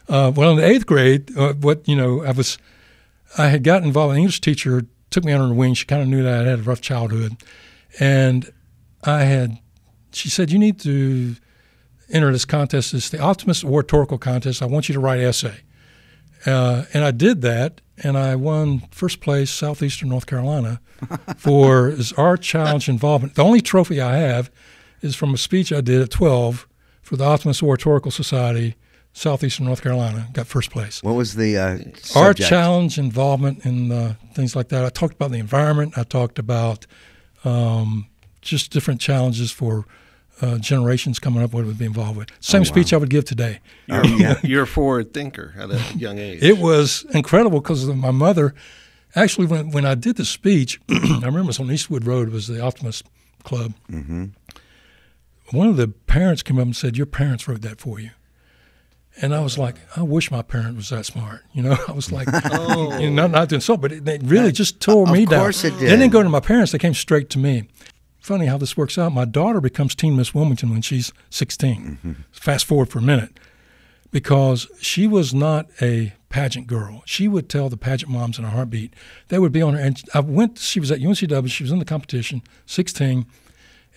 Well, in the 8th grade, I had gotten involved. An English teacher took me under her wing. She kind of knew that I had a rough childhood, and she said, "You need to enter this contest. It's the Optimist Oratorical Contest. I want you to write an essay." And I did that, and I won first place, Southeastern North Carolina, for our challenge involvement. The only trophy I have is from a speech I did at 12 for the Optimist Oratorical Society, Southeastern North Carolina. Got first place. What was the subject? Our challenge involvement in things like that. I talked about the environment. I talked about just different challenges for generations coming up, what would be involved with. Same speech I would give today. You're a forward thinker at a young age. It was incredible because my mother, actually, when I did the speech, I remember it was on Eastwood Road. It was the Optimist Club. Mm-hmm. One of the parents came up and said, "Your parents wrote that for you." And I was like, I wish my parent was that smart. I was like, not doing so, but they really just tore me down. Of course it did. They didn't go to my parents. They came straight to me. Funny how this works out. My daughter becomes Teen Miss Wilmington when she's 16. Mm-hmm. Fast forward for a minute. Because she was not a pageant girl. She would tell the pageant moms in a heartbeat. They would be on her. And she was at UNCW. She was in the competition, 16.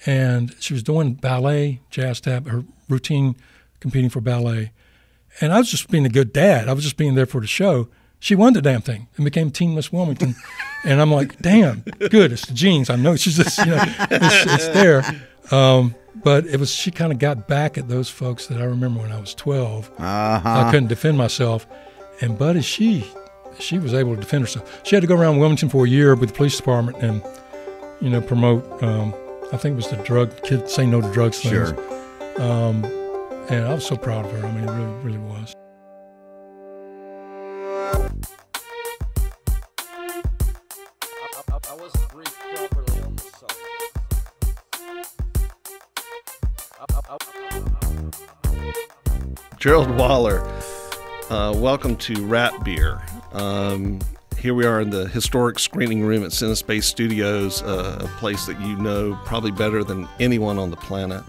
And she was doing ballet, jazz tap, her routine competing for ballet. And I was just being a good dad. I was just being there for the show. She won the damn thing and became Teen Miss Wilmington. And I'm like, damn, good. It's the genes. I know she's just, it's there. But she kind of got back at those folks that I remember when I was 12. Uh-huh. I couldn't defend myself. And Buddy, she was able to defend herself. She had to go around Wilmington for a year with the police department and, promote, I think it was the kids say no to drugs things. Sure. And I was so proud of her. I mean, it really, really was. I wasn't briefed properly on this subject. Gerald Waller, welcome to Rat Beer. Here we are in the historic screening room at CineSpace Studios, a place that you know probably better than anyone on the planet.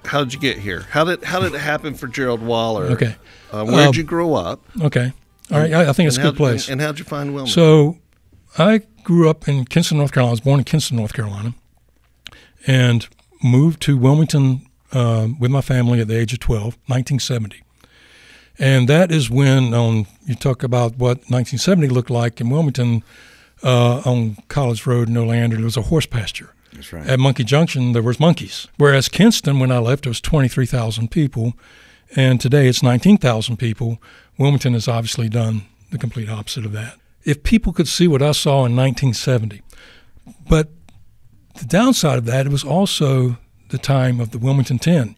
How did you get here? How did it happen for Gerald Waller? Okay. Where did you grow up? Okay. All right. I think it's a good place. And how did you find Wilmington? So I grew up in Kinston, North Carolina. I was born in Kinston, North Carolina, and moved to Wilmington with my family at the age of 12, 1970. And that is when, you talk about what 1970 looked like in Wilmington, on College Road in Oleander, there was a horse pasture. That's right. At Monkey Junction, there was monkeys. Whereas Kinston, when I left, it was 23,000 people, and today it's 19,000 people. Wilmington has obviously done the complete opposite of that. If people could see what I saw in 1970, but the downside of that, it was also the time of the Wilmington 10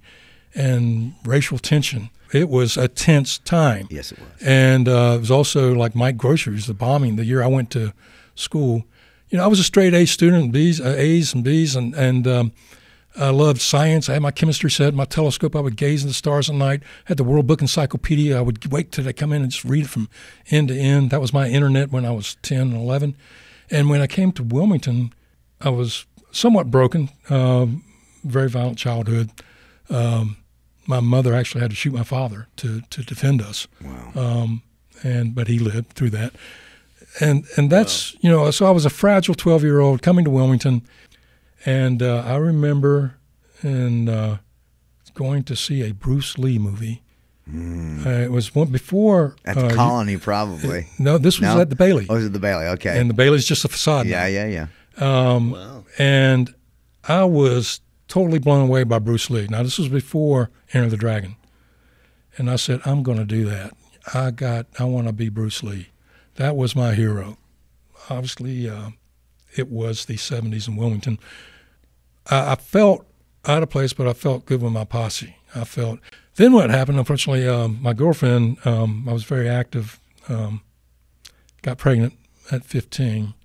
and racial tension. It was a tense time. Yes, it was. And it was also like Mike Groceries, the bombing, the year I went to school. I was a straight A student, A's and B's, and I loved science. I had my chemistry set, my telescope. I would gaze at the stars at night. I had the World Book Encyclopedia. I would wait till they come in and just read it from end to end. That was my internet when I was 10 and 11. And when I came to Wilmington, I was somewhat broken, very violent childhood. My mother actually had to shoot my father to defend us. Wow. But he lived through that. And that's, so I was a fragile 12-year-old coming to Wilmington, and I remember going to see a Bruce Lee movie. It was one before. At the Colony, probably. No, this was at the Bailey. Oh, it was at the Bailey, okay. And the Bailey's just a facade. Yeah. Wow. And I was totally blown away by Bruce Lee. Now, this was before Enter the Dragon. And I said, I'm going to do that. I want to be Bruce Lee. That was my hero. Obviously, it was the 70s in Wilmington. I felt out of place, but I felt good with my posse. Then what happened, unfortunately, my girlfriend, I was very active, got pregnant at 15,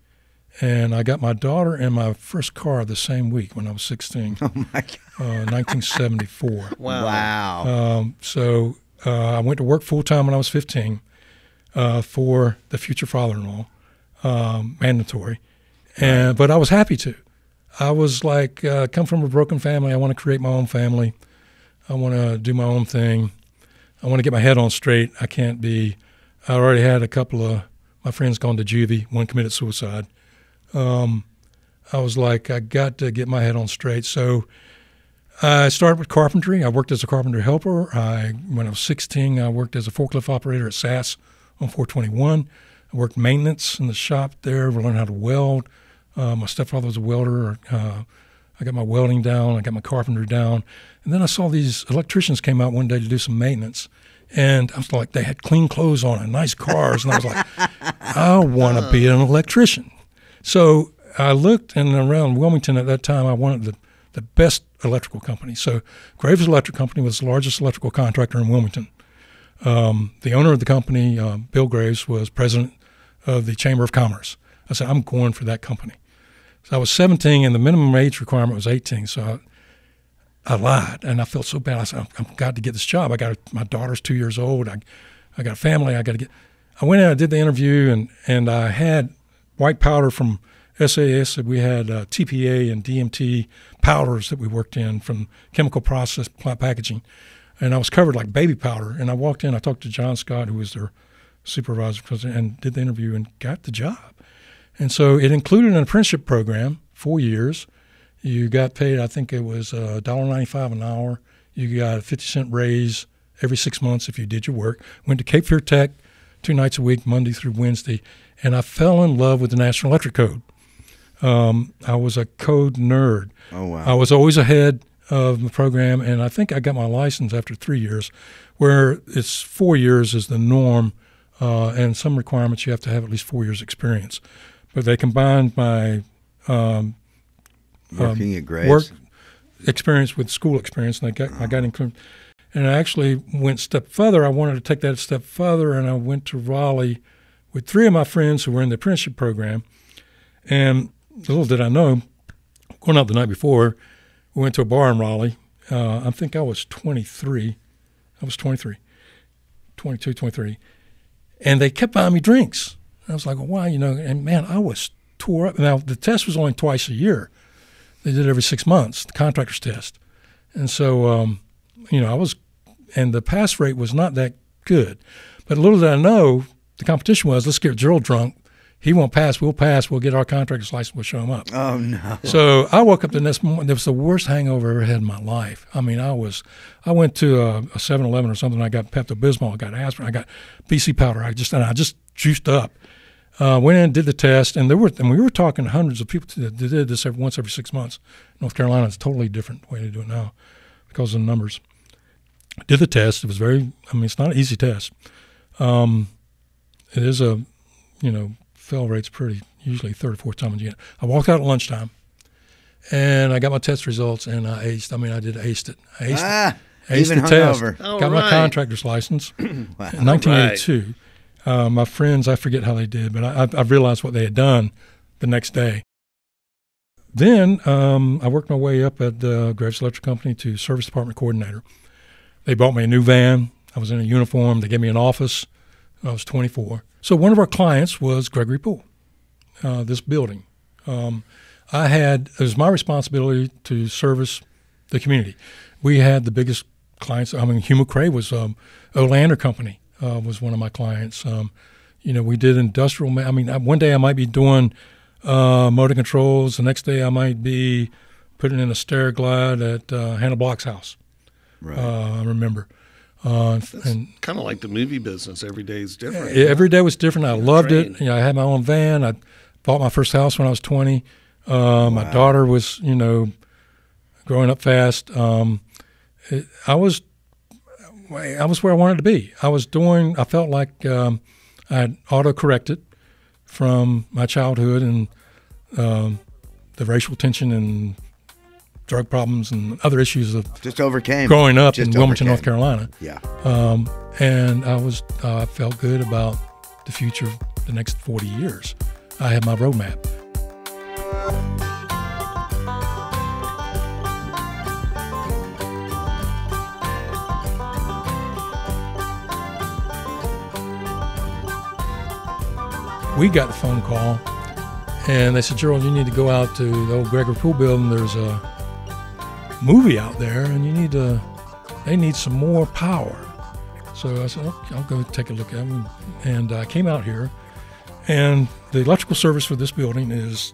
and I got my daughter and my first car the same week when I was 16. Oh, my God. 1974. Wow. So I went to work full-time when I was 15. For the future father-in-law, mandatory. But I was happy to. I was like, come from a broken family. I want to create my own family. I want to do my own thing. I want to get my head on straight. I already had a couple of my friends gone to juvie. One committed suicide. I was like, I got to get my head on straight. So I started with carpentry. I worked as a carpenter helper. When I was 16, I worked as a forklift operator at SAS on 421. I worked maintenance in the shop there. We learned how to weld. My stepfather was a welder. I got my welding down. I got my carpentry down. And then I saw these electricians came out one day to do some maintenance. And I was like, they had clean clothes on and nice cars. And I was like, I want to be an electrician. So I looked, and around Wilmington at that time, I wanted the best electrical company. So Graves Electric Company was the largest electrical contractor in Wilmington. The owner of the company, Bill Graves, was president of the Chamber of Commerce. I said, I'm going for that company. So I was 17, and the minimum age requirement was 18. So I lied, and I felt so bad. I said, I've got to get this job. My daughter's 2 years old. I got a family. I went in, I did the interview, and I had white powder from SAS. We had TPA and DMT powders that we worked in from chemical process packaging. And I was covered like baby powder. And I walked in, I talked to John Scott, who was their supervisor, and did the interview and got the job. And so it included an apprenticeship program, 4 years. You got paid, I think it was $1.95 an hour. You got a 50-cent raise every 6 months if you did your work. Went to Cape Fear Tech 2 nights a week, Monday through Wednesday. And I fell in love with the National Electric Code. I was a code nerd. Oh, wow. I was always ahead of the program, and I think I got my license after 3 years, where it's 4 years is the norm, and some requirements you have to have at least 4 years experience. But they combined my Working at Graves. work experience with school experience, and I got included. And I actually went a step further. I wanted to take that a step further, and I went to Raleigh with 3 of my friends who were in the apprenticeship program. And little did I know, going out the night before, we went to a bar in Raleigh. I think I was 23. I was 23, 22, 23. And they kept buying me drinks. And I was like, well, why? And man, I was tore up. Now, the test was only twice a year. They did it every 6 months, the contractor's test. And so, and the pass rate was not that good. But little did I know, the competition was, let's get Gerald drunk. He won't pass. We'll pass. We'll get our contractor's license. We'll show him up. Oh, no. So I woke up the next morning. It was the worst hangover I ever had in my life. I mean, I went to a 7-Eleven or something. I got Pepto-Bismol. I got aspirin. I got BC powder. I just juiced up. Went in and did the test. And we were talking hundreds of people that did this once every 6 months. North Carolina is a totally different way to do it now because of the numbers. Did the test. It was it's not an easy test. It is fail rate's pretty, usually third or fourth time in the unit. I walked out at lunchtime, and I got my test results, and I aced. I did aced it. I aced even the test. All got my right. contractor's license Wow. in 1982. My friends, I forget how they did, but I realized what they had done the next day. Then I worked my way up at Graves Electric Company to service department coordinator. They bought me a new van. I was in a uniform. They gave me an office. I was 24. So one of our clients was Gregory Poole, this building. It was my responsibility to service the community. We had the biggest clients. Hugh McRae was Olander Company was one of my clients. We did industrial. One day I might be doing motor controls. The next day I might be putting in a stair glide at Hannah Block's house. Right. I remember. That's kind of like the movie business. Every day is different. Every day was different. I loved trained. it. I had my own van. I bought my first house when I was 20. My daughter was, growing up fast. I was where I wanted to be. I felt like I had auto-corrected from my childhood and the racial tension and drug problems and other issues of Just overcame. growing up Just in Wilmington, overcame. North Carolina. Yeah. And I felt good about the future of the next 40 years. I had my roadmap. We got the phone call, and they said, Gerald, you need to go out to the old Gregory Poole building. There's a movie out there, and they need some more power. So I said, okay, I'll go take a look at them. And I came out here, and the electrical service for this building is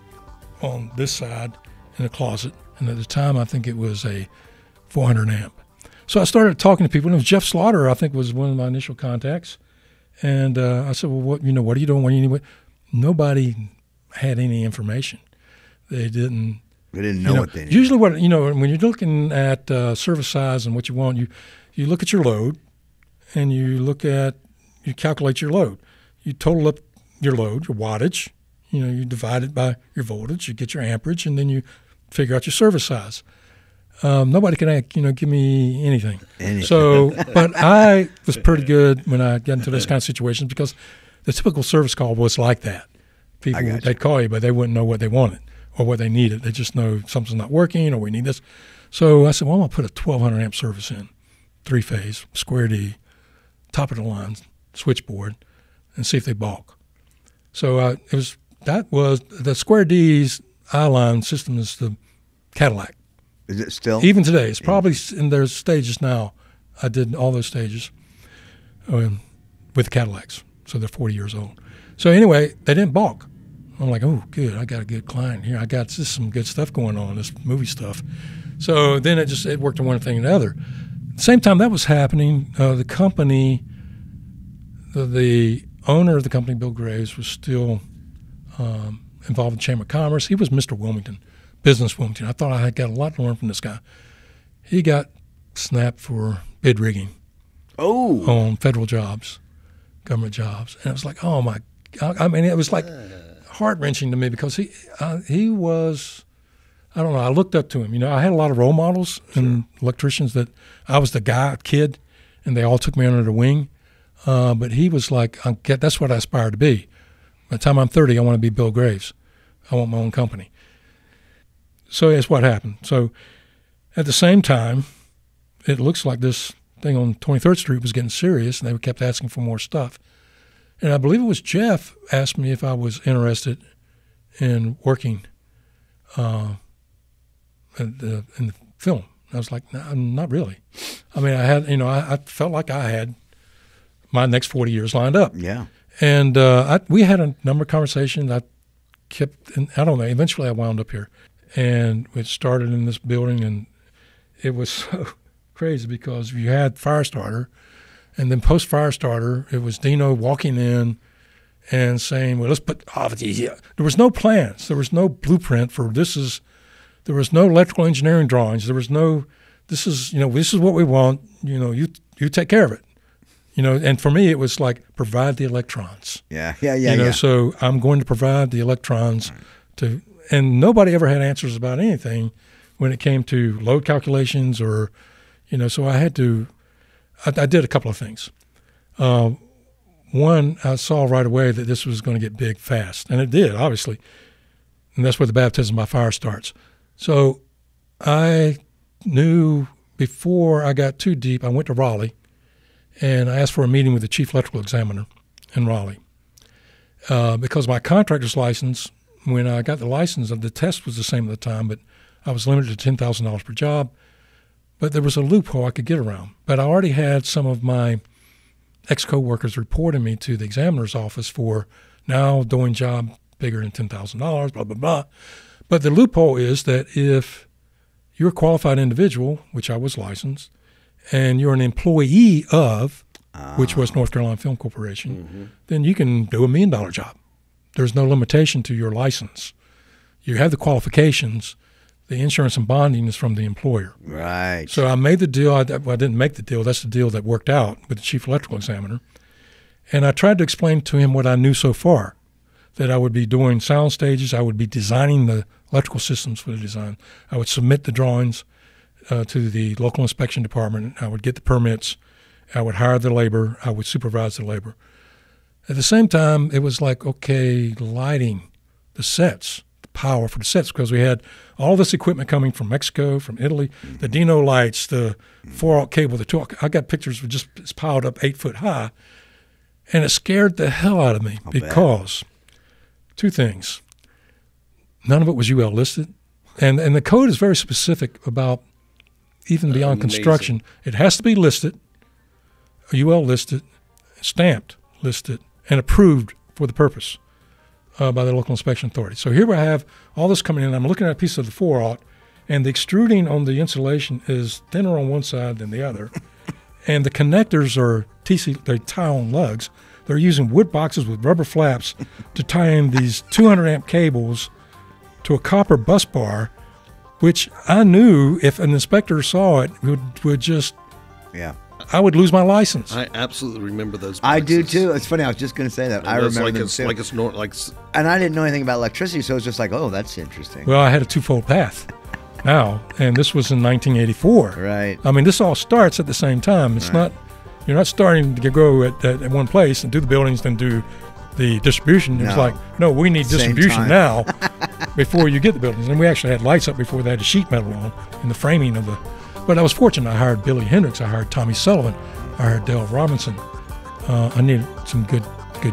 on this side in a closet. And at the time, I think it was a 400 amp. So I started talking to people, and it was Jeff Slaughter, I think, was one of my initial contacts. And I said, well, what are you doing? What do you need? Nobody had any information. They didn't know what they needed. Usually when you're looking at service size and what you want, you look at your load, and you calculate your load. You total up your load, your wattage, you divide it by your voltage, you get your amperage, and then you figure out your service size. Nobody can give me anything. So, but I was pretty good when I got into this kind of situation, because the typical service call was like that. People, they'd call you, but they wouldn't know what they wanted or what they needed. They just know something's not working or we need this. So I said, well, I'm going to put a 1200 amp service in, 3-phase, square D, top of the line, switchboard, and see if they balk. So that was the square D's I-line system is the Cadillac. Is it still? Even today. It's probably in their stages now. I did all those stages with Cadillacs. So they're 40 years old. So anyway, they didn't balk. I'm like, oh, good. I got a good client here. I got some good stuff going on, this movie stuff. So then it worked on one thing and another. At the same time that was happening, the company, the owner of the company, Bill Graves, was still involved in Chamber of Commerce. He was Mr. Wilmington. Business Wilmington. I thought I had got a lot to learn from this guy. He got snapped for bid rigging on federal jobs, government jobs. And it was like, oh, my God. I mean, it was like heart-wrenching to me, because he was, I don't know, I looked up to him. I had a lot of role models and electricians that I was the kid, and they all took me under their wing. But he was like, that's what I aspire to be. By the time I'm 30, I want to be Bill Graves. I want my own company. So that's what happened. So at the same time, it looks like this thing on 23rd Street was getting serious, and they kept asking for more stuff. And I believe it was Jeff asked me if I was interested in working in the film. I was like, no, not really. I mean, I felt like I had my next 40 years lined up. Yeah. And we had a number of conversations. I don't know, eventually I wound up here. And it started in this building, and it was so crazy, because you had Firestarter, and then post-Firestarter, it was Dino walking in and saying, well, let's put here. There was no plans. There was no blueprint for this. There was no electrical engineering drawings. There was no, this is what we want. You take care of it. And for me, it was like, provide the electrons. Yeah. So I'm going to provide the electrons to. And nobody ever had answers about anything when it came to load calculations or, so I did a couple of things. One, I saw right away that this was going to get big fast, and it did, obviously. And that's where the baptism by fire starts. So I knew before I got too deep, I went to Raleigh, and I asked for a meeting with the chief electrical examiner in Raleigh, because my contractor's license, when I got the license, the test was the same at the time, but I was limited to $10,000 per job. But there was a loophole I could get around. But I already had some of my ex-coworkers reporting me to the examiner's office for now doing job bigger than $10,000, blah, blah, blah. But the loophole is that if you're a qualified individual, which I was licensed, and you're an employee of, which was North Carolina Film Corporation, then you can do $1 million job. There's no limitation to your license. You have the qualifications. The insurance and bonding is from the employer. Right. So I made the deal. I didn't make the deal. That's the deal that worked out with the chief electrical examiner. And I tried to explain to him what I knew so far, that I would be doing sound stages. I would be designing the electrical systems for the design. I would submit the drawings to the local inspection department. I would get the permits. I would hire the labor. I would supervise the labor. At the same time, it was like, okay, lighting, the sets, the power for the sets, because we had all this equipment coming from Mexico, from Italy, the Dino lights, the 4-aught cable, the 2-aught. I got pictures of just piled up 8 foot high, and it scared the hell out of me because two things. None of it was UL listed, and the code is very specific about even beyond construction. It has to be listed. UL listed, stamped, listed, and approved for the purpose by the local inspection authority. So here I have all this coming in. I'm looking at a piece of the 4/0, and the extruding on the insulation is thinner on one side than the other. And the connectors are they tie on lugs. They're using wood boxes with rubber flaps to tie in these 200 amp cables to a copper bus bar, which I knew if an inspector saw it would just, I would lose my license. I absolutely remember those boxes. I do too. It's funny. I was just going to say that. I remember them too. And I didn't know anything about electricity, so it was just like, oh, that's interesting. Well, I had a twofold path now, and this was in 1984. Right. I mean, this all starts at the same time. It's not, you're not starting to go at one place and do the buildings, then do the distribution. It was like, no, we need distribution now before you get the buildings. And we actually had lights up before they had the sheet metal on in the framing of the. But I was fortunate. I hired Billy Hendricks. I hired Tommy Sullivan. I hired Dale Robinson. I needed some good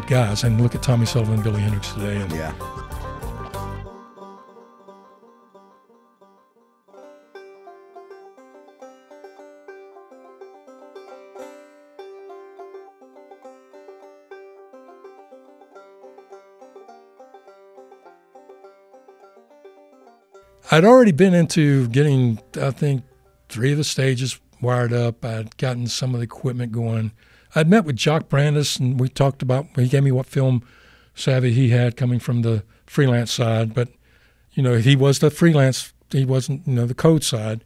guys. And look at Tommy Sullivan and Billy Hendricks today. And I'd already been into getting, I think, 3 of the stages wired up. I'd gotten some of the equipment going. I'd met with Jock Brandis, and we talked about, he gave me what film savvy he had coming from the freelance side. But, you know, he was the freelance. He wasn't, you know, the code side.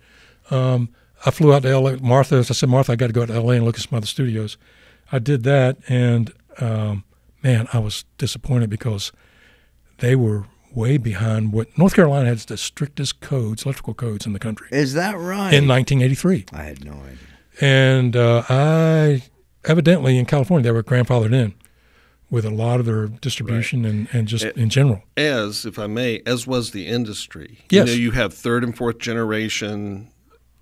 I flew out to L.A. Martha, I said, Martha, I got to go to L.A. and look at some other studios. I did that, and, man, I was disappointed because they were way behind what North Carolina has the strictest codes, electrical codes in the country. Is that right? In 1983. I had no idea. And I evidently in California they were grandfathered in with a lot of their distribution and just in general. As, if I may, as was the industry. Yes. You know, you have 3rd and 4th generation,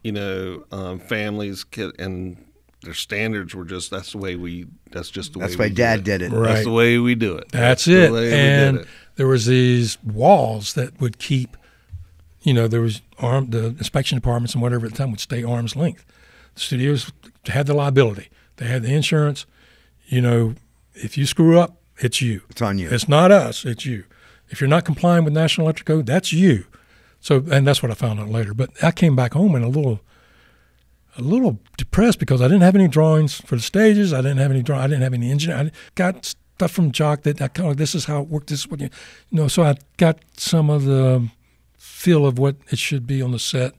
you know, families, and their standards were just, that's just the way we That's why Dad did it. Right. That's the way we do it. That's it. And there was these walls that would keep, you know, there was the inspection departments and whatever at the time would stay arm's length. The studios had the liability. They had the insurance. You know, if you screw up, it's you. It's on you. It's not us. It's you. If you're not complying with National Electric Code, that's you. So, and that's what I found out later. But I came back home and a little depressed because I didn't have any drawings for the stages. I didn't have any engineering. I got stuff from Jock that I kind of, this is how it worked. This is what you know. So I got some of the feel of what it should be on the set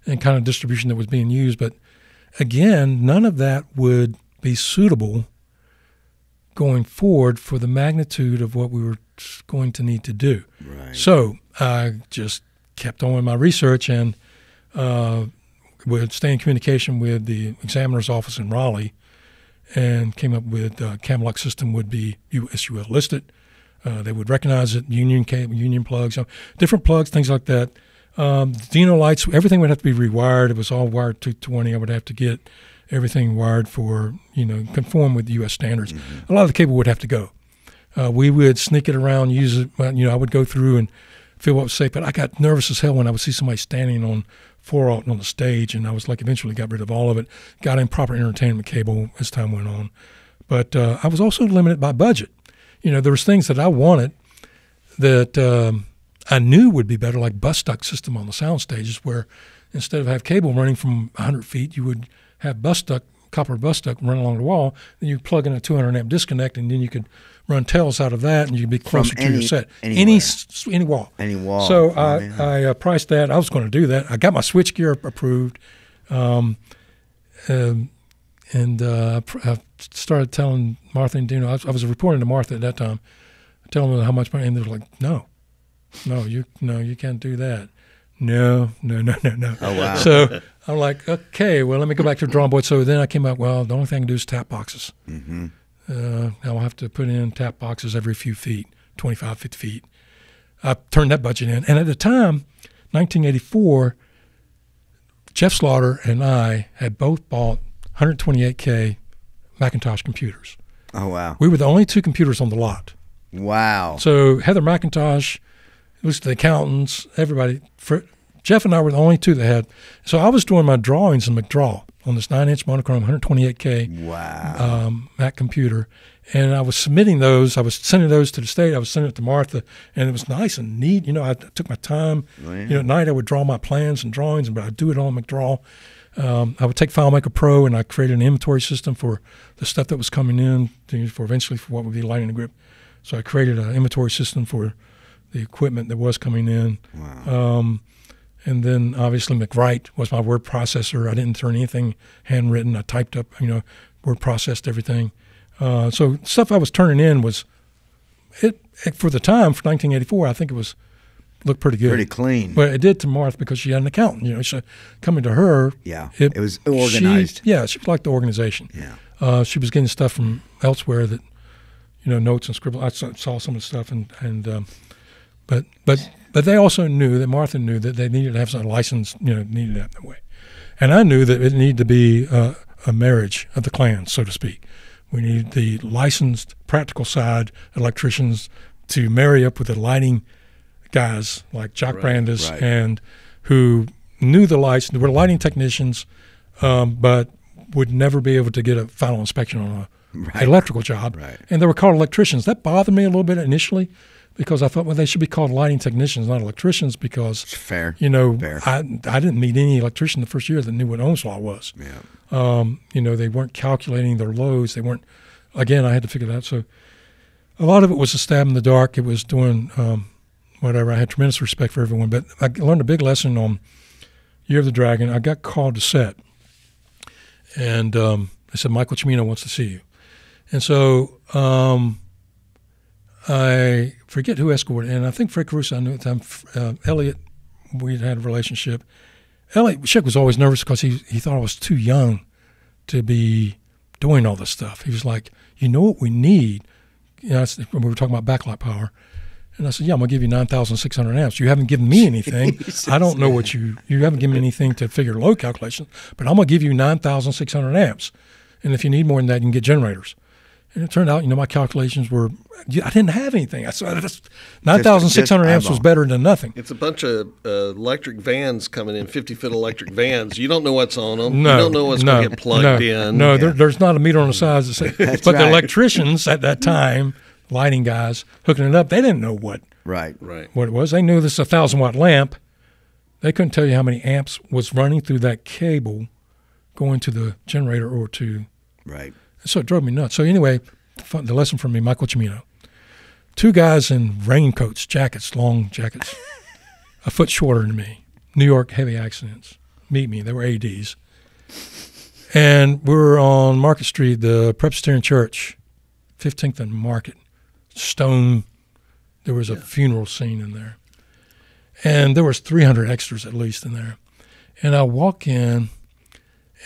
and kind of distribution that was being used. But again, none of that would be suitable going forward for the magnitude of what we were going to need to do. Right. So I just kept on with my research and would stay in communication with the examiner's office in Raleigh and came up with Camelot system would be USUL listed. They would recognize it, union cable, union plugs, different plugs, things like that. Dino lights, everything would have to be rewired. It was all wired 220. I would have to get everything wired for, you know, conform with U.S. standards. Mm-hmm. A lot of the cable would have to go. We would sneak it around, use it. You know, I would go through and feel what was safe. But I got nervous as hell when I would see somebody standing on 4/0 on the stage, and I was like, eventually got rid of all of it. Got in proper entertainment cable as time went on. But I was also limited by budget. You know, there was things that I wanted that I knew would be better, like bus duct system on the sound stages, where instead of have cable running from 100 feet, you would have bus duct, copper bus duct run along the wall. Then you plug in a 200 amp disconnect, and then you could run tails out of that, and you'd be closer to your set. Any wall. Any wall. So I priced that. I was going to do that. I got my switch gear approved, and I started telling Martha and Dino. I was reporting to Martha at that time, telling them how much money, and they were like, "No, you can't do that." No. Oh, wow. So I'm like, okay, well, let me go back to the drawing board. So then I came out, well, the only thing I can do is tap boxes. Mm-hmm. Now I'll have to put in tap boxes every few feet, 25, 50 feet. I turned that budget in. And at the time, 1984, Jeff Slaughter and I had both bought 128K Macintosh computers. Oh, wow. We were the only 2 computers on the lot. Wow. So Heather McIntosh, it was the accountants, everybody. Jeff and I were the only 2 that had. So I was doing my drawings in McDraw. on this 9-inch monochrome 128K Mac computer. And I was submitting those. I was sending those to the state. I was sending it to Martha, and it was nice and neat. You know, I took my time. Oh, yeah. You know, at night I would draw my plans and drawings, but I'd do it on McDraw. I would take FileMaker Pro, and I created an inventory system for the stuff that was coming in for eventually for what would be lighting the grip. So I created an inventory system for the equipment that was coming in. Wow. And then obviously McWrite was my word processor. I didn't turn anything handwritten. I typed up, you know, word processed everything. So stuff I was turning in was, it for the time, for 1984, I think it was looked pretty good. Pretty clean. But it did to Martha because she had an accountant. You know, so coming to her. Yeah, it was organized. She was like the organization. Yeah. She was getting stuff from elsewhere that, you know, notes and scribble. I saw some of the stuff, but they also knew that Martha knew that they needed to have some license, you know, needed that way. And I knew that it needed to be a marriage of the clans, so to speak. We needed the licensed practical side electricians to marry up with the lighting guys like Jock Brandes and who knew the lights, were lighting technicians, but would never be able to get a final inspection on an electrical job. Right. And they were called electricians. That bothered me a little bit initially because I thought, well, they should be called lighting technicians, not electricians, because, fair. you know, Fair. I didn't meet any electrician the first year that knew what Ohm's law was. Yeah. You know, they weren't calculating their loads. They weren't, again, I had to figure that out. So a lot of it was a stab in the dark. It was doing whatever. I had tremendous respect for everyone. But I learned a big lesson on Year of the Dragon. I got called to set. And they said, Michael Cimino wants to see you. And so I forget who escorted, and I think Fred Caruso, I knew at the time, Elliot, we'd had a relationship. Elliot Schick was always nervous because he thought I was too young to be doing all this stuff. He was like, you know what we need? You know, when we were talking about backlot power. And I said, yeah, I'm going to give you 9,600 amps. You haven't given me anything. I don't know what you haven't given me anything to figure load calculations, but I'm going to give you 9,600 amps. And if you need more than that, you can get generators. And it turned out, you know, my calculations were, I didn't have anything. I said 9,600 amps was better than nothing. It's a bunch of electric vans coming in, 50-foot electric vans. You don't know what's on them. No, you don't know what's going to get plugged in. No, there's not a meter on the sides. But the electricians at that time, lighting guys, hooking it up, they didn't know what it was. They knew this is a 1,000-watt lamp. They couldn't tell you how many amps was running through that cable going to the generator or to... Right. So it drove me nuts. So anyway, the lesson from me, Michael Cimino. 2 guys in raincoats, jackets, long jackets, a foot shorter than me. New York heavy accidents. Meet me. They were ADs. And we were on Market Street, the Presbyterian Church, 15th and Market. Stone. There was a funeral scene in there. And there was 300 extras at least in there. And I walk in,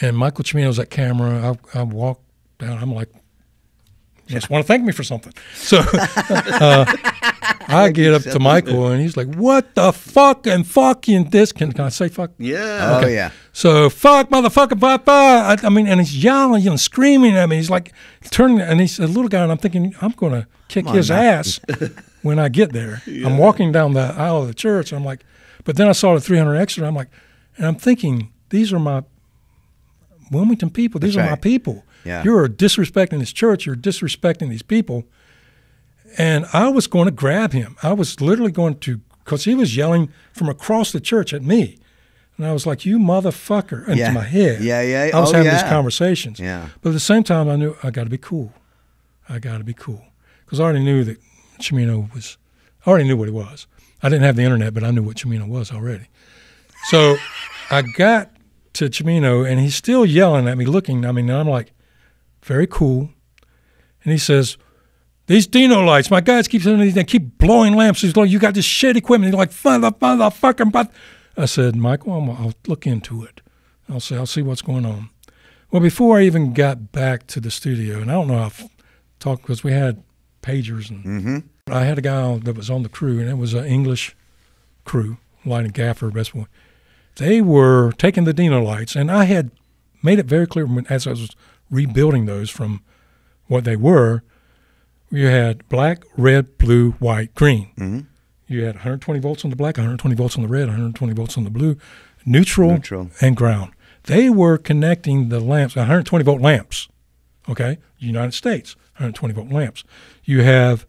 and Michael Cimino's at camera. I walk down. I'm like, just want to thank me for something. So I get up to Michael, and he's like, what the fuck and fucking this? Can I say fuck? Yeah. Okay. Oh, yeah. So fuck, motherfucker, papa. I mean, and he's yelling and screaming at me. He's like turning, and he's a little guy, and I'm thinking, I'm going to kick his ass when I get there. Yeah. I'm walking down the aisle of the church, and I'm like, but then I saw the 300 extra. I'm like, and I'm thinking, these are my Wilmington people. These are my people. Yeah. You're disrespecting this church. You're disrespecting these people. And I was going to grab him. I was literally going to, because he was yelling from across the church at me. And I was like, you motherfucker, into my head. Yeah. I was having these conversations. Yeah. But at the same time, I knew I got to be cool. Because I already knew that Cimino was, I already knew what he was. I didn't have the internet, but I knew what Cimino was already. So I got to Cimino, and he's still yelling at me, looking. I mean, I'm like, very cool. And he says, these Dino lights, my guys keep saying they keep blowing lamps. He's like, you got this shit equipment. He's like, motherfucker. I said, Michael, I'll look into it. I'll see what's going on. Well, before I even got back to the studio, and I don't know how I've talked, because we had pagers, and I had a guy that was on the crew, and it was an English crew, lighting gaffer, best boy. They were taking the Dino lights, and I had made it very clear as I was rebuilding those from what they were. You had black, red, blue, white, green. Mm-hmm. You had 120 volts on the black, 120 volts on the red, 120 volts on the blue, neutral. And ground. They were connecting the lamps, 120-volt lamps, okay? United States, 120-volt lamps. You have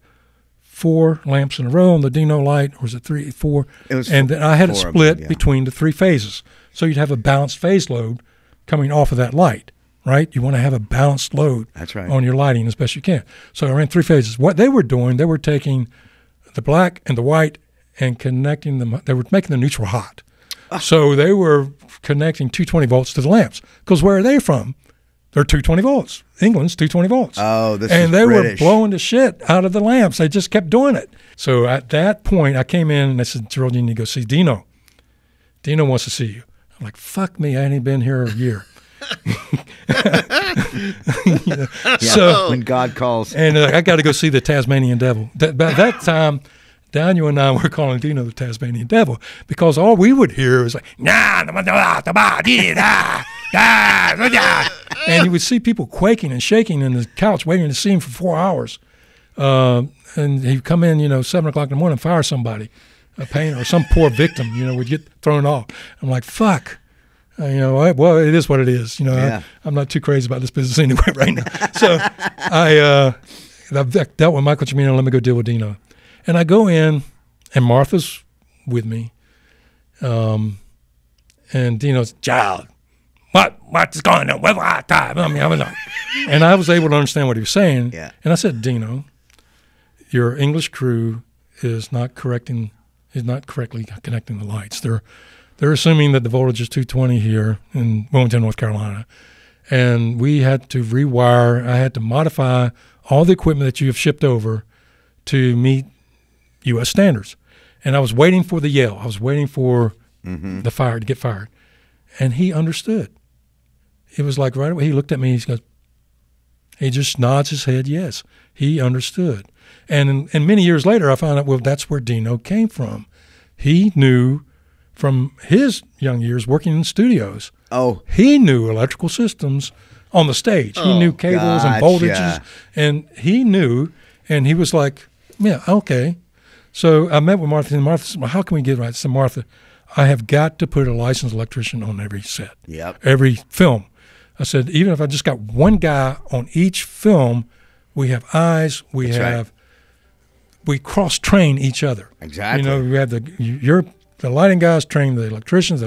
4 lamps in a row on the Dino light, or was it 3, 4? It was and then I had it split yeah. between the 3 phases. So you'd have a balanced phase load coming off of that light, right? You want to have a balanced load That's right. on your lighting as best you can. So I ran 3 phases. What they were doing, they were taking the black and the white and connecting them. They were making the neutral hot. So they were connecting 220 volts to the lamps. Because where are they from? They're 220 volts. England's 220 volts. Oh, this and is they British. were blowing the shit out of the lamps. They just kept doing it. So at that point, I came in and I said, Gerald, you need to go see Dino. Dino wants to see you. I'm like, fuck me, I ain't been here a year. Yeah, so when God calls. And I got to go see the Tasmanian Devil. By that time, Daniel and I were calling Dino the Tasmanian Devil because all we would hear was like, and you would see people quaking and shaking in the couch waiting to see him for 4 hours. And he'd come in, 7 o'clock in the morning and fire somebody, a painter or some poor victim, would get thrown off. I'm like, fuck. Well, it is what it is. Yeah. I'm not too crazy about this business anyway right now. So I've dealt with Michael Cimino. Let me go deal with Dino. And I go in, and Martha's with me. And Dino's, Gerald, what's going on? And I was able to understand what he was saying. Yeah. And I said, Dino, your English crew is not correctly connecting the lights. They're assuming that the voltage is 220 here in Wilmington, North Carolina. And we had to rewire. I had to modify all the equipment that you have shipped over to meet U.S. standards. And I was waiting for the yell. I was waiting for the fire to get fired. And he understood. It was like right away. He looked at me. He just nods his head, yes. He understood. And many years later, I found out, well, that's where Dino came from. He knew from his young years working in studios. Oh. He knew electrical systems on the stage. He knew cables and voltages. And he knew, and he was like, yeah, okay. So I met with Martha, and Martha said, well, how can we get it right? I said, Martha, I have got to put a licensed electrician on every set, every film. I said, even if I just got one guy on each film, we have eyes, we we cross-train each other. Exactly. We have the lighting guys train the electricians,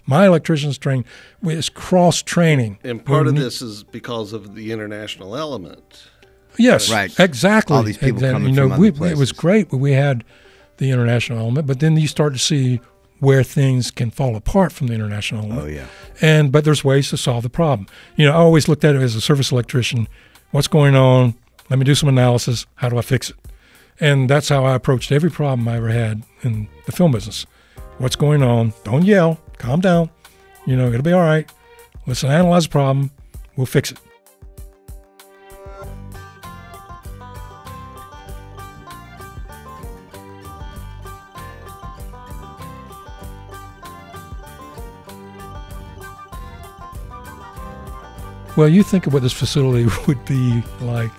my electricians train. It's cross-training. And part of this is because of the international element. Yes, right. Exactly. All these people coming from other places. It was great when we had the international element, but then you start to see where things can fall apart from the international element. Oh, yeah. But there's ways to solve the problem. I always looked at it as a service electrician. What's going on? Let me do some analysis. How do I fix it? And that's how I approached every problem I ever had in the film business. What's going on? Don't yell. Calm down. It'll be all right. Let's analyze the problem. We'll fix it. Well, you think of what this facility would be like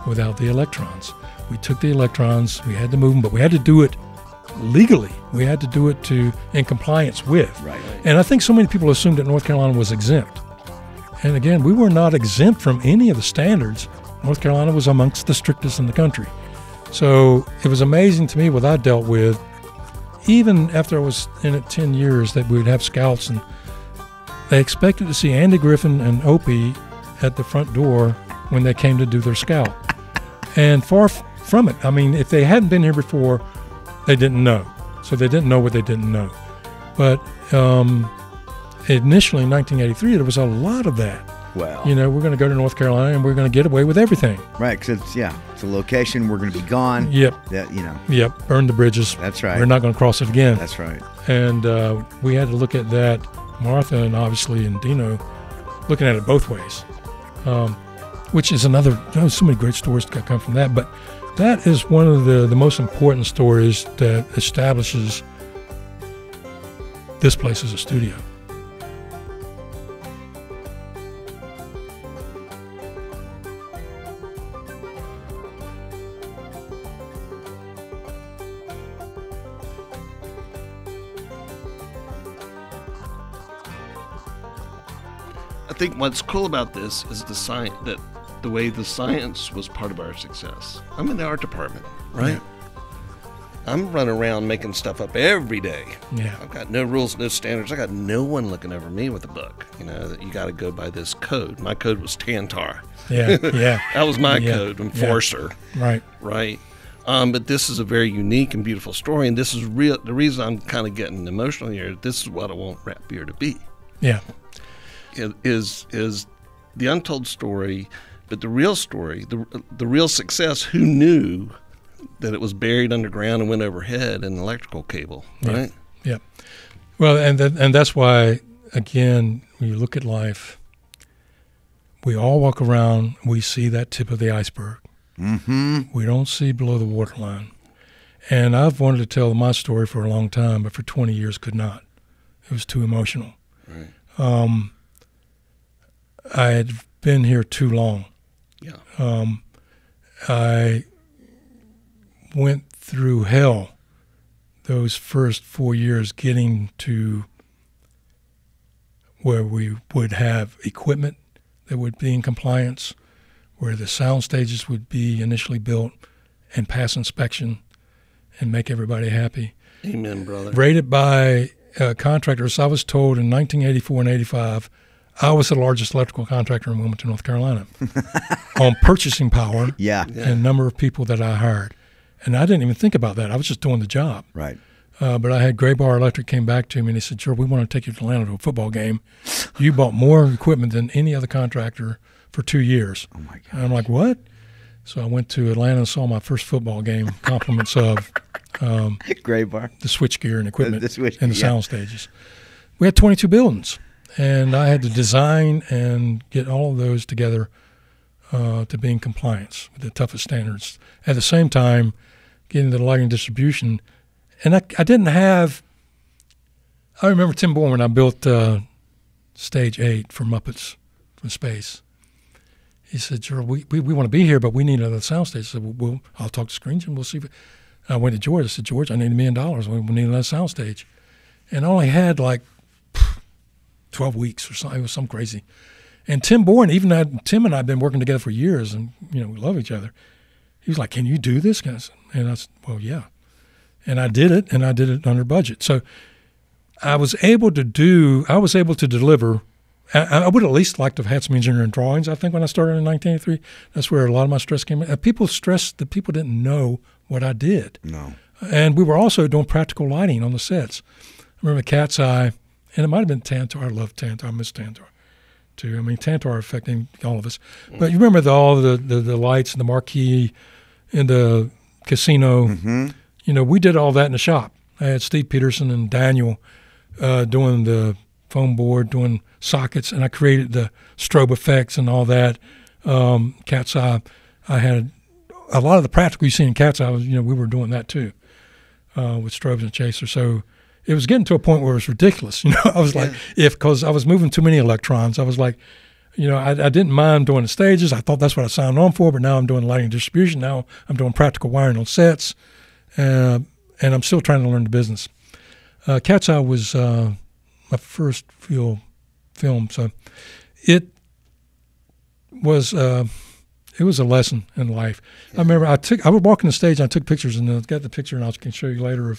without the electrons. We took the electrons, we had to move them, but we had to do it legally. We had to do it in compliance with. Right. And I think so many people assumed that North Carolina was exempt. And again, we were not exempt from any of the standards. North Carolina was amongst the strictest in the country. So it was amazing to me what I dealt with, even after I was in it 10 years, that we would have scouts, and they expected to see Andy Griffin and Opie at the front door when they came to do their scout. And far from it. I mean, if they hadn't been here before, they didn't know. So they didn't know what they didn't know. But initially in 1983, there was a lot of that. Well, we're going to go to North Carolina and we're going to get away with everything. Right, because it's a location. We're going to be gone. Yep. Yep, burn the bridges. That's right. We're not going to cross it again. That's right. And we had to look at that, Martha and obviously and Dino, looking at it both ways, which is another, so many great stories that come from that. But that is one of the most important stories that establishes this place as a studio. think what's cool about this is the way the science was part of our success. I'm in the art department, right? Yeah. I'm running around making stuff up every day. Yeah. I've got no rules, no standards. I got no one looking over me with a book. That you got to go by this code. My code was Tantar. Yeah, yeah. That was my code, Enforcer. Yeah. Right. But this is a very unique and beautiful story, and this is real. The reason I'm kind of getting emotional here, this is what I want Rap Beer to be. Yeah. Is the untold story, but the real story, the real success, who knew that it was buried underground and went overhead in an electrical cable, right? Yeah. Well, and that's why, again, when you look at life, we all walk around, we see that tip of the iceberg. Mm-hmm. We don't see below the waterline. And I've wanted to tell my story for a long time, but for 20 years could not. It was too emotional. Right. I had been here too long. Yeah. I went through hell those first 4 years getting to where we would have equipment that would be in compliance, where the sound stages would be initially built and pass inspection and make everybody happy. Amen, brother. Rated by contractors. I was told in 1984 and 85, I was the largest electrical contractor in Wilmington, North Carolina, on purchasing power and number of people that I hired. And I didn't even think about that. I was just doing the job. Right. But I had Gray Bar Electric came back to me and he said, "Sure, we want to take you to Atlanta to a football game. You bought more equipment than any other contractor for 2 years." Oh, my God. And I'm like, "What?" So I went to Atlanta and saw my first football game, compliments of Gray Bar. the switchgear and equipment The and the sound stages. We had 22 buildings, and I had to design and get all of those together to be in compliance with the toughest standards. At the same time, getting the lighting distribution. And I didn't have – I remember Tim Bourne when I built Stage 8 for Muppets from Space. He said, "Gerald, we want to be here, but we need another sound stage." I said, "Well, I'll talk to Screens and we'll see." I went to George. I said, "George, I need $1 million. We need another sound stage." And I only had like 12 weeks or something. It was something crazy. And Tim Bourne, Tim and I had been working together for years, and we love each other. He was like, "Can you do this?" And I said, "Well, yeah." And I did it, and I did it under budget. So I was able to deliver. I would at least like to have had some engineering drawings, I think, when I started in 1983. That's where a lot of my stress came in. People stressed that people didn't know what I did. No. And we were also doing practical lighting on the sets. I remember Cat's Eye, and it might have been Tantar. I love Tantar. I miss Tantar, too. I mean, Tantar affecting all of us. But you remember all the lights and the marquee in the casino. Mm-hmm. We did all that in the shop. I had Steve Peterson and Daniel doing the foam board, doing sockets, and I created the strobe effects and all that. Cat's Eye, I had a lot of the practical you see in Cat's Eye. We were doing that too with strobes and chasers. So it was getting to a point where it was ridiculous. I was like, because I was moving too many electrons, I was like, I didn't mind doing the stages. I thought that's what I signed on for, but now I'm doing lighting distribution. Now I'm doing practical wiring on sets, and I'm still trying to learn the business. Cat's Eye was my first real film, so it was a lesson in life. I remember I was walking the stage and I took pictures, and I got the picture, and I can show you later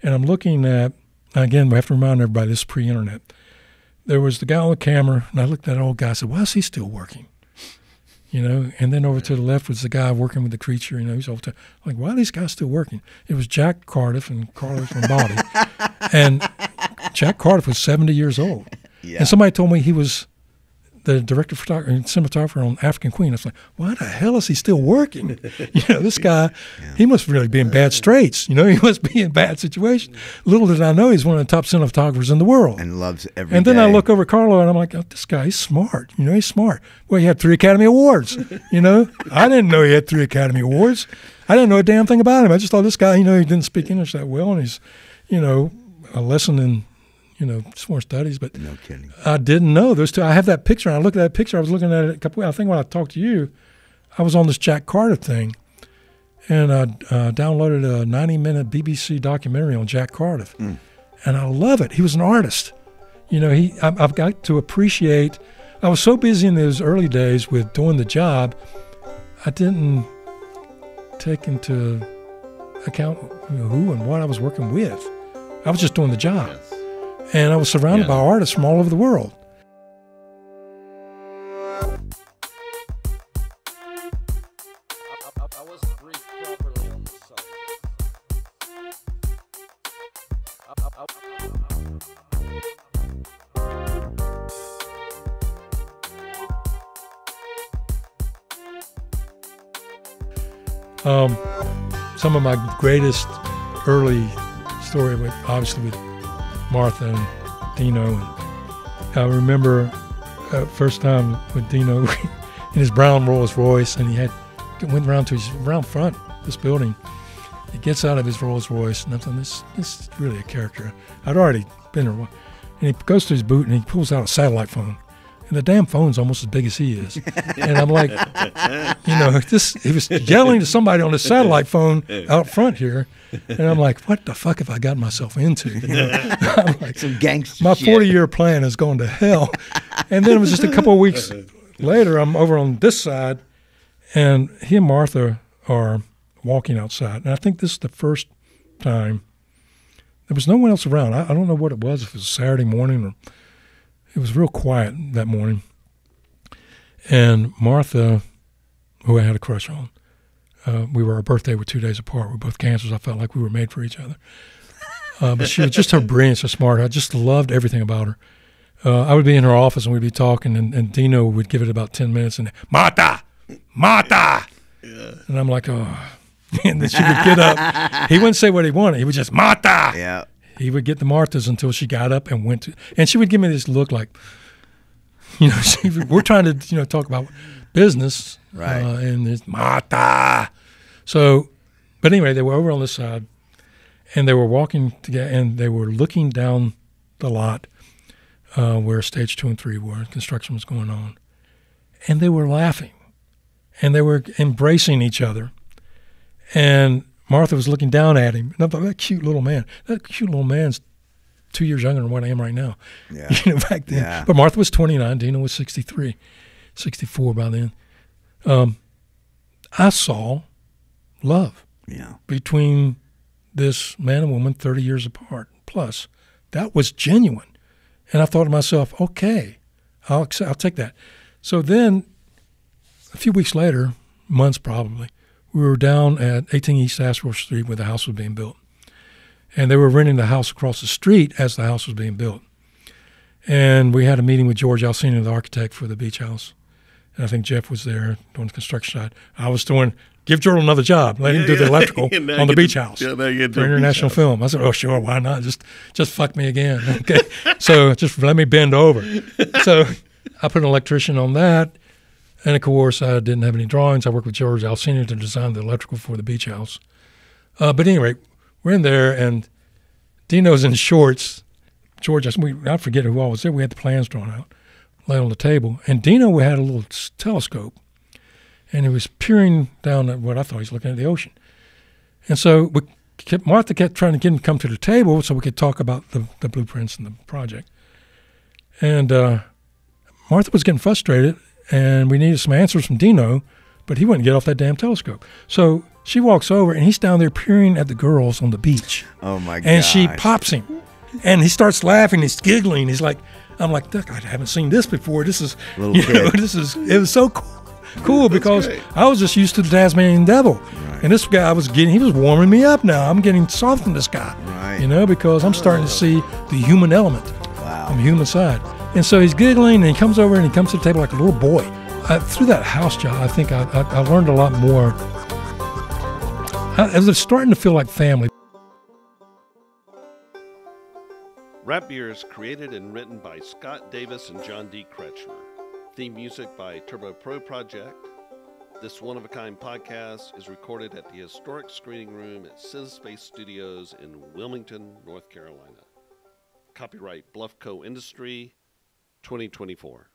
and I'm looking at, again, we have to remind everybody this is pre-internet. There was the guy on the camera, and I looked at that old guy. I said, "Why is he still working?" And then over to the left was the guy working with the creature. He's all time. I'm like, why are these guys still working? It was Jack Cardiff and Carlos Lombardi. And Jack Cardiff was 70 years old. Yeah. And somebody told me he was the director of photography and cinematographer on African Queen. I was like, why the hell is he still working? This guy, he must really be in bad straits. He must be in bad situation. Little did I know he's one of the top cinematographers in the world. And loves every And then day. I look over at Carlo, and I'm like, oh, this guy, he's smart. He's smart. Well, he had 3 Academy Awards. I didn't know he had 3 Academy Awards. I didn't know a damn thing about him. I just thought this guy, he didn't speak English that well, and he's, a lesson in more studies, but no kidding. I didn't know those two. I have that picture, and I looked at that picture. I was looking at it I think when I talked to you, I was on this Jack Cardiff thing, and I downloaded a 90-minute BBC documentary on Jack Cardiff, and I love it. He was an artist. I've got to appreciate. I was so busy in those early days with doing the job, I didn't take into account who and what I was working with. I was just doing the job. Yes. And I was surrounded by artists from all over the world. I wasn't briefed properly on the subject. Some of my greatest early story, obviously with Martha and Dino. And I remember first time with Dino in his brown Rolls Royce, and he went around to his round front of this building. He gets out of his Rolls Royce, and I'm thinking, this is really a character. I'd already been there. And he goes to his boot, and he pulls out a satellite phone. And the damn phone's almost as big as he is. And I'm like, he was yelling to somebody on the satellite phone out front here. And I'm like, what the fuck have I gotten myself into? I'm like, some gangster my shit. 40-year plan has gone to hell. And then it was just a couple of weeks later, I'm over on this side, and he and Martha are walking outside. And I think this is the first time. There was no one else around. I don't know what it was, if it was a Saturday morning or... It was real quiet that morning. And Martha, who I had a crush on, our birthday were 2 days apart. We were both cancers. I felt like we were made for each other. But she was just her brilliance, so smart. I just loved everything about her. I would be in her office and we'd be talking, and Dino would give it about 10 minutes and, Martha! Martha! Yeah. And I'm like, oh. And then she would get up. He wouldn't say what he wanted. He would just, Martha! Yeah. He would get the Marthas until she got up and went to, and she would give me this look like, we're trying to, talk about business, right? And it's Martha. So, but anyway, they were over on this side, and they were walking together, and they were looking down the lot where stage 2 and 3 were. Construction was going on, and they were laughing, and they were embracing each other, and Martha was looking down at him, and I thought, that cute little man's 2 years younger than what I am right now. Yeah. Back then. Yeah. But Martha was 29, Dino was 63, 64 by then. I saw love between this man and woman 30 years apart. Plus, that was genuine. And I thought to myself, okay, I'll take that. So then, a few weeks later, months probably, we were down at 18 East Asheville Street where the house was being built. And they were renting the house across the street as the house was being built. And we had a meeting with George Alcina, the architect for the beach house. And I think Jeff was there doing the construction side. I was give Gerald another job. Let him do the electrical on the beach house for international film. I said, oh, sure, why not? Just fuck me again. Okay. So just let me bend over. So I put an electrician on that. And, of course, I didn't have any drawings. I worked with George Alcina to design the electrical for the beach house. But anyway, we're in there, and Dino's in shorts. George, I forget who all was there. We had the plans drawn out, laid on the table. And Dino had a little telescope, and he was peering down at what I thought he was looking at the ocean. And so Martha kept trying to get him to come to the table so we could talk about the blueprints and the project. And Martha was getting frustrated, and we needed some answers from Dino, but he wouldn't get off that damn telescope. So she walks over, and he's down there peering at the girls on the beach. Oh, my God. And she pops him, and he starts laughing. He's giggling. He's like, I'm like, I haven't seen this before. This is, it was so cool because I was just used to the Tasmanian Devil. Right. And this guy he was warming me up now. I'm getting soft in this guy, because I'm starting to see the human element on the human side. And so he's giggling, and he comes over, and he comes to the table like a little boy. Through that house job, I think I learned a lot more. I was starting to feel like family. Rap Beer is created and written by Scott Davis and John D. Kretschmer. Theme music by Turbo Pro Project. This one-of-a-kind podcast is recorded at the historic screening room at CineSpace Studios in Wilmington, North Carolina. Copyright Bluff Co. Industry, 2024.